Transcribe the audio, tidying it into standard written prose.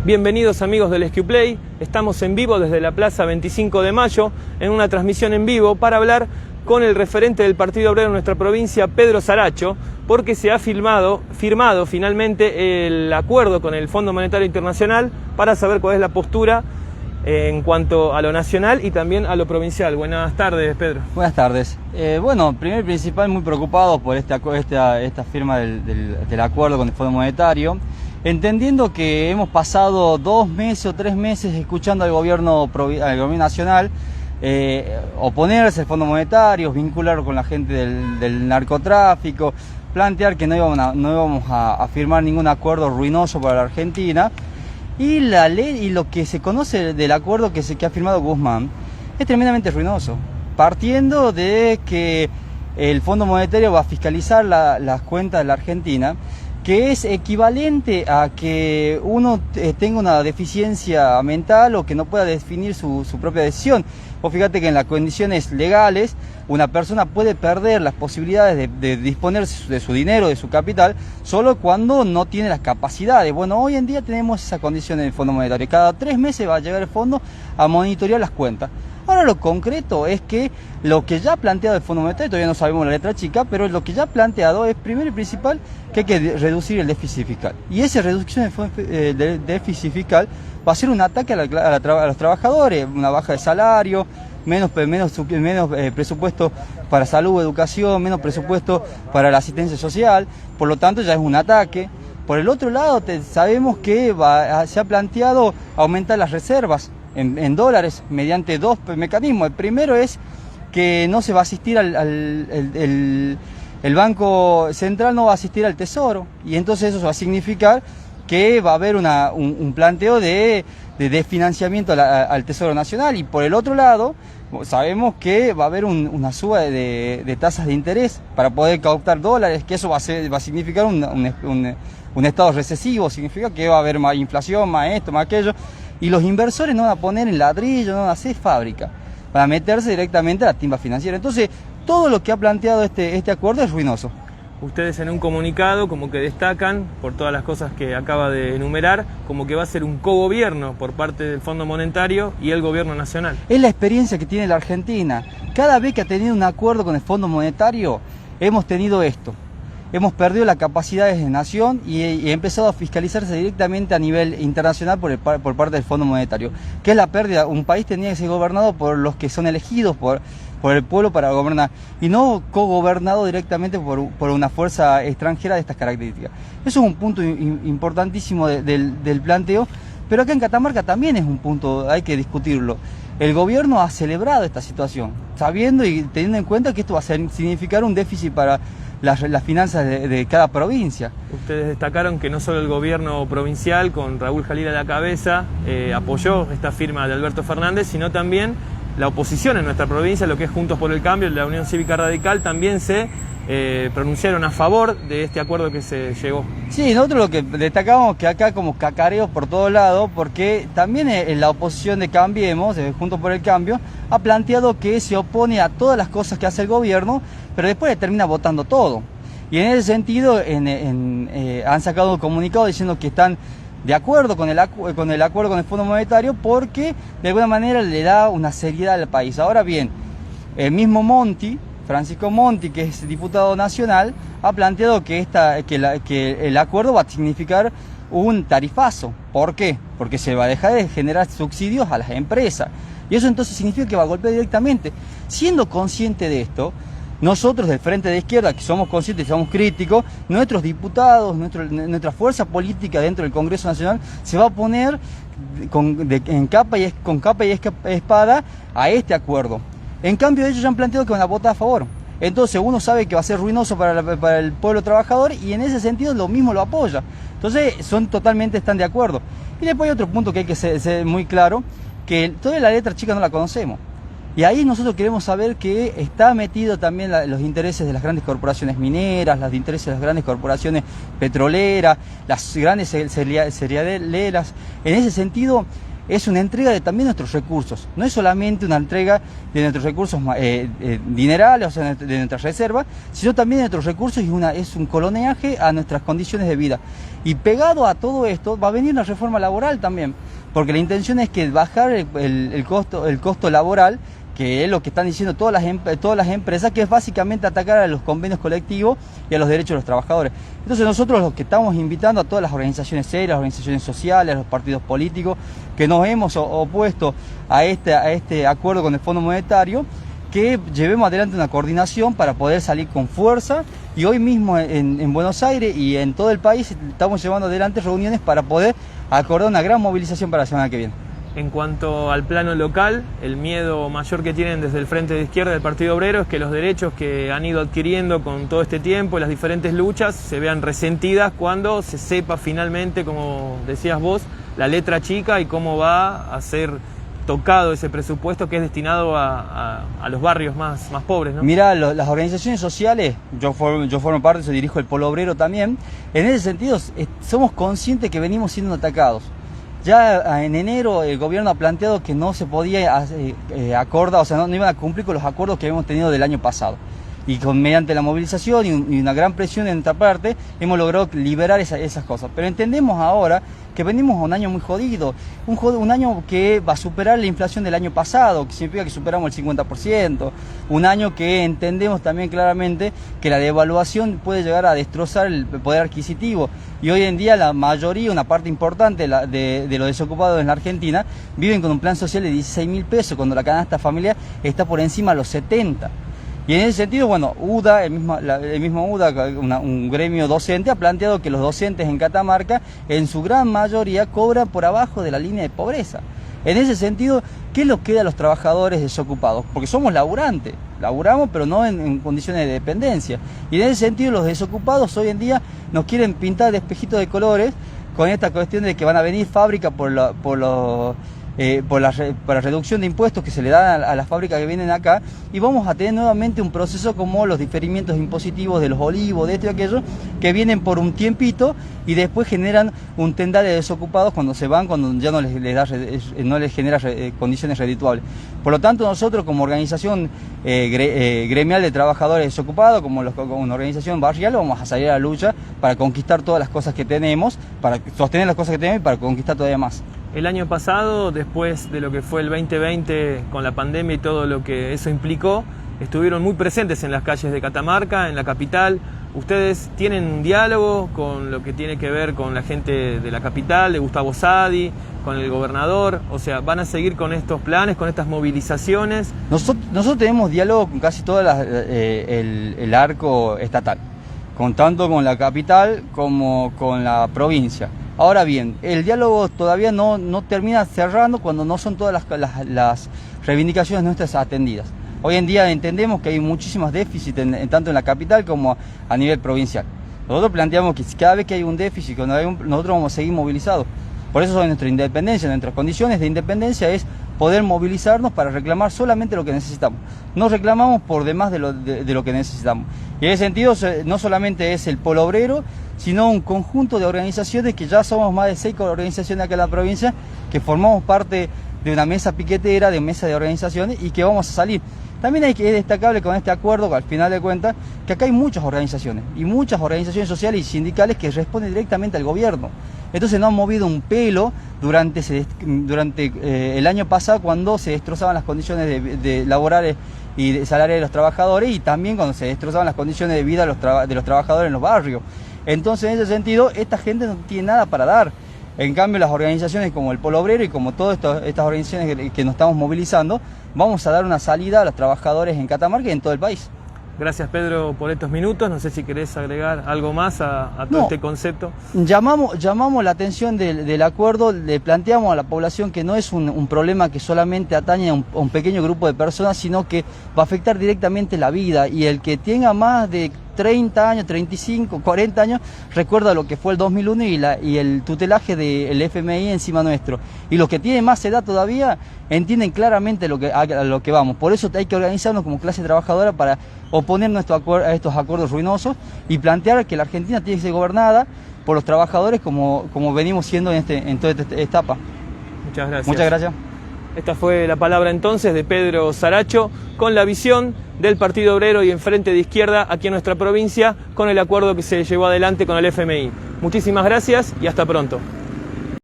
Bienvenidos amigos del SQplay, estamos en vivo desde la Plaza 25 de Mayo en una transmisión en vivo para hablar con el referente del Partido Obrero en nuestra provincia, Pedro Saracho, porque se ha firmado finalmente el acuerdo con el Fondo Monetario Internacional para saber cuál es la postura en cuanto a lo nacional y también a lo provincial. Buenas tardes, Pedro. Buenas tardes. Bueno, primero y principal, muy preocupado por esta firma del acuerdo con el Fondo Monetario, entendiendo que hemos pasado 2 meses o 3 meses escuchando al gobierno nacional oponerse al Fondo Monetario, vincularlo con la gente del narcotráfico, plantear que no íbamos a firmar ningún acuerdo ruinoso para la Argentina. Y la ley y lo que se conoce del acuerdo que ha firmado Guzmán es tremendamente ruinoso, partiendo de que el Fondo Monetario va a fiscalizar las cuentas de la Argentina, que es equivalente a que uno tenga una deficiencia mental o que no pueda definir su propia decisión. Vos fíjate que en las condiciones legales una persona puede perder las posibilidades de disponer de su dinero, de su capital, solo cuando no tiene las capacidades. Bueno, hoy en día tenemos esa condición en el Fondo Monetario. Cada 3 meses va a llegar el fondo a monitorear las cuentas. Ahora lo concreto es que lo que ya ha planteado el Fondo Monetario, todavía no sabemos la letra chica, pero lo que ya ha planteado es primero y principal que hay que reducir el déficit fiscal. Y esa reducción del déficit fiscal va a ser un ataque a los trabajadores, una baja de salario, menos presupuesto para salud, educación, menos presupuesto para la asistencia social, por lo tanto ya es un ataque. Por el otro lado, sabemos que se ha planteado aumentar las reservas en dólares mediante 2 mecanismos. El primero es que no se va a asistir el Banco Central no va a asistir al Tesoro, y entonces eso va a significar que va a haber un planteo de desfinanciamiento al Tesoro Nacional. Y por el otro lado, sabemos que va a haber una suba de tasas de interés para poder captar dólares, que eso va a significar un estado recesivo, significa que va a haber más inflación, más esto, más aquello, y los inversores no van a poner en ladrillo, no van a hacer fábrica, para meterse directamente a la timba financiera. Entonces, todo lo que ha planteado este acuerdo es ruinoso. Ustedes en un comunicado como que destacan, por todas las cosas que acaba de enumerar, como que va a ser un cogobierno por parte del Fondo Monetario y el gobierno nacional. Es la experiencia que tiene la Argentina. Cada vez que ha tenido un acuerdo con el Fondo Monetario, hemos tenido esto. Hemos perdido la capacidad de nación y ha empezado a fiscalizarse directamente a nivel internacional por parte del Fondo Monetario. ¿Qué es la pérdida? Un país tenía que ser gobernado por los que son elegidos por el pueblo para gobernar, y no cogobernado directamente por una fuerza extranjera de estas características. Eso es un punto importantísimo del planteo, pero acá en Catamarca también es un punto, hay que discutirlo. El gobierno ha celebrado esta situación, sabiendo y teniendo en cuenta que esto va a significar un déficit para las finanzas de cada provincia. Ustedes destacaron que no solo el gobierno provincial, con Raúl Jalil a la cabeza, apoyó esta firma de Alberto Fernández, sino también la oposición en nuestra provincia, lo que es Juntos por el Cambio, la Unión Cívica Radical, también se pronunciaron a favor de este acuerdo que se llegó. Sí, nosotros lo que destacamos que acá como cacareo por todos lados, porque también la oposición de Cambiemos, Juntos por el Cambio, ha planteado que se opone a todas las cosas que hace el gobierno, pero después le termina votando todo. Y en ese sentido han sacado un comunicado diciendo que están de acuerdo con el acuerdo con el Fondo Monetario, porque de alguna manera le da una seriedad al país. Ahora bien, el mismo Francisco Monti, que es diputado nacional, ha planteado que el acuerdo va a significar un tarifazo. ¿Por qué? Porque se va a dejar de generar subsidios a las empresas. Y eso entonces significa que va a golpear directamente. Siendo consciente de esto, nosotros del Frente de Izquierda, que somos conscientes y somos críticos, nuestros diputados, nuestra fuerza política dentro del Congreso Nacional se va a oponer con capa y espada a este acuerdo. En cambio, ellos ya han planteado que van a votar a favor. Entonces uno sabe que va a ser ruinoso para el pueblo trabajador, y en ese sentido lo mismo lo apoya. Entonces están de acuerdo. Y después hay otro punto que hay que ser muy claro, que toda la letra chica no la conocemos. Y ahí nosotros queremos saber que está metido también los intereses de las grandes corporaciones mineras, los intereses de las grandes corporaciones petroleras, las grandes cerealeras. En ese sentido, es una entrega de también nuestros recursos. No es solamente una entrega de nuestros recursos dinerales, o sea, de nuestras reservas, sino también de nuestros recursos y es un coloneaje a nuestras condiciones de vida. Y pegado a todo esto va a venir una reforma laboral también, porque la intención es que bajar el costo laboral, que es lo que están diciendo todas las empresas, que es básicamente atacar a los convenios colectivos y a los derechos de los trabajadores. Entonces nosotros lo que estamos invitando a todas las organizaciones serias, las organizaciones sociales, a los partidos políticos, que nos hemos opuesto a este acuerdo con el Fondo Monetario, que llevemos adelante una coordinación para poder salir con fuerza, y hoy mismo en Buenos Aires y en todo el país estamos llevando adelante reuniones para poder acordar una gran movilización para la semana que viene. En cuanto al plano local, el miedo mayor que tienen desde el Frente de Izquierda del Partido Obrero es que los derechos que han ido adquiriendo con todo este tiempo, las diferentes luchas, se vean resentidas cuando se sepa finalmente, como decías vos, la letra chica y cómo va a ser tocado ese presupuesto que es destinado a los barrios más pobres, ¿no? Mira, las organizaciones sociales, yo formo parte, yo dirijo el Polo Obrero también, en ese sentido somos conscientes que venimos siendo atacados. Ya en enero el gobierno ha planteado que no se podía acordar, o sea, no iban a cumplir con los acuerdos que habíamos tenido del año pasado. Y mediante la movilización y una gran presión de nuestra parte, hemos logrado liberar esas cosas. Pero entendemos ahora que venimos a un año muy jodido, un año que va a superar la inflación del año pasado, que significa que superamos el 50%, un año que entendemos también claramente que la devaluación puede llegar a destrozar el poder adquisitivo. Y hoy en día la mayoría, una parte importante de los desocupados en la Argentina, viven con un plan social de 16.000 pesos, cuando la canasta familiar está por encima de los 70. Y en ese sentido, bueno, UDA, el mismo UDA, un gremio docente, ha planteado que los docentes en Catamarca, en su gran mayoría, cobran por abajo de la línea de pobreza. En ese sentido, ¿qué les queda a los trabajadores desocupados? Porque somos laburantes, laburamos pero no en condiciones de dependencia. Y en ese sentido, los desocupados hoy en día nos quieren pintar de espejitos de colores con esta cuestión de que van a venir fábricas por la reducción de impuestos que se le dan a las fábricas que vienen acá, y vamos a tener nuevamente un proceso como los diferimientos impositivos de los olivos, de esto y aquello, que vienen por un tiempito y después generan un tendal de desocupados cuando se van, cuando ya no les genera condiciones redituables. Por lo tanto, nosotros como organización gremial de trabajadores desocupados, como una organización barrial, vamos a salir a la lucha para conquistar todas las cosas que tenemos, para sostener las cosas que tenemos y para conquistar todavía más. El año pasado, después de lo que fue el 2020 con la pandemia y todo lo que eso implicó, estuvieron muy presentes en las calles de Catamarca, en la capital. ¿Ustedes tienen un diálogo con lo que tiene que ver con la gente de la capital, de Gustavo Sadi, con el gobernador? O sea, ¿van a seguir con estos planes, con estas movilizaciones? Nosotros tenemos diálogo con casi todo el arco estatal, tanto con la capital como con la provincia. Ahora bien, el diálogo todavía no termina cerrando cuando no son todas las reivindicaciones nuestras atendidas. Hoy en día entendemos que hay muchísimos déficits tanto en la capital como a nivel provincial. Nosotros planteamos que cada vez que hay un déficit, nosotros vamos a seguir movilizados. Por eso nuestra independencia, nuestras condiciones de independencia es poder movilizarnos para reclamar solamente lo que necesitamos. No reclamamos por demás de lo que necesitamos. Y en ese sentido no solamente es el Polo Obrero, sino un conjunto de organizaciones que ya somos más de 6 organizaciones acá en la provincia, que formamos parte de una mesa piquetera, de mesa de organizaciones, y que vamos a salir. También es destacable con este acuerdo, al final de cuentas, que acá hay muchas organizaciones sociales y sindicales que responden directamente al gobierno. Entonces no han movido un pelo durante el año pasado, cuando se destrozaban las condiciones de laborales y de salariales de los trabajadores, y también cuando se destrozaban las condiciones de vida de los trabajadores en los barrios. Entonces, en ese sentido, esta gente no tiene nada para dar. En cambio, las organizaciones como el Polo Obrero y como todas estas organizaciones que nos estamos movilizando, vamos a dar una salida a los trabajadores en Catamarca y en todo el país. Gracias, Pedro, por estos minutos. No sé si querés agregar algo más a todo este concepto. Llamamos la atención del acuerdo, le planteamos a la población que no es un problema que solamente atañe a un pequeño grupo de personas, sino que va a afectar directamente la vida, y el que tenga más de 30 años, 35, 40 años, recuerda lo que fue el 2001 y el tutelaje del FMI encima nuestro. Y los que tienen más edad todavía entienden claramente a lo que vamos. Por eso hay que organizarnos como clase trabajadora para oponernos a estos acuerdos ruinosos y plantear que la Argentina tiene que ser gobernada por los trabajadores como venimos siendo en toda esta etapa. Muchas Muchas gracias. Muchas gracias. Esta fue la palabra entonces de Pedro Saracho con la visión del Partido Obrero y el Frente de Izquierda aquí en nuestra provincia con el acuerdo que se llevó adelante con el FMI. Muchísimas gracias y hasta pronto.